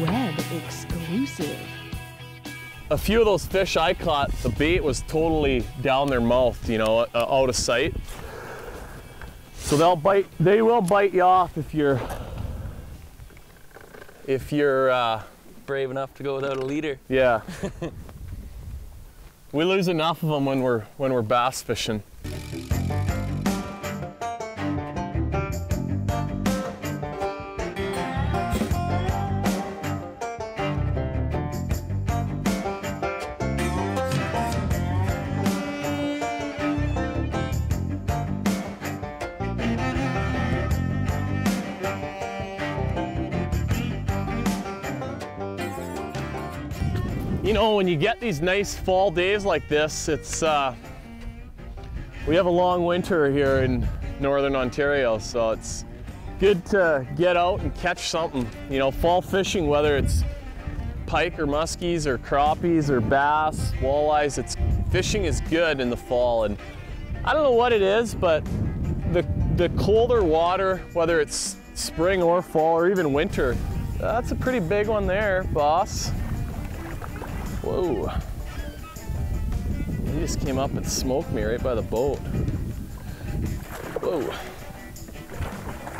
Web exclusive. A few of those fish I caught, the bait was totally down their mouth, you know, out of sight. So they will bite you off if you're brave enough to go without a leader. Yeah. We lose enough of them when we're bass fishing. You know, when you get these nice fall days like this, it's we have a long winter here in Northern Ontario, so it's good to get out and catch something. You know, fall fishing, whether it's pike or muskies or crappies or bass, walleyes, fishing is good in the fall. And I don't know what it is, but the colder water, whether it's spring or fall or even winter, that's a pretty big one there, boss. Whoa. He just came up and smoked me right by the boat. Whoa.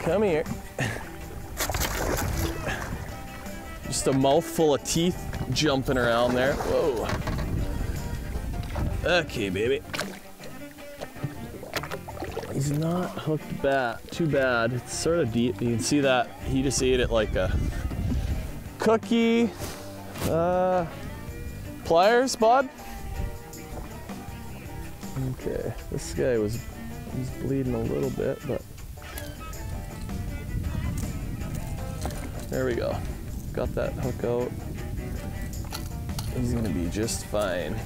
Come here. Just a mouthful of teeth jumping around there. Whoa. Okay, baby. He's not hooked too bad. It's sort of deep. You can see that he just ate it like a cookie. Pliers, bud? Okay, this guy he's bleeding a little bit, but there we go. Got that hook out. He's gonna be just fine.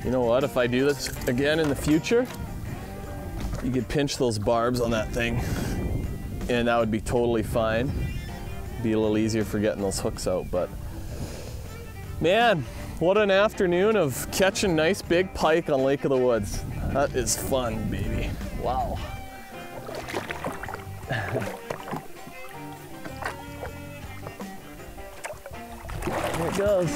You know what, if I do this again in the future, you could pinch those barbs on that thing and that would be totally fine. Be a little easier for getting those hooks out, but man, what an afternoon of catching nice big pike on Lake of the Woods. That is fun, baby. Wow. There it goes.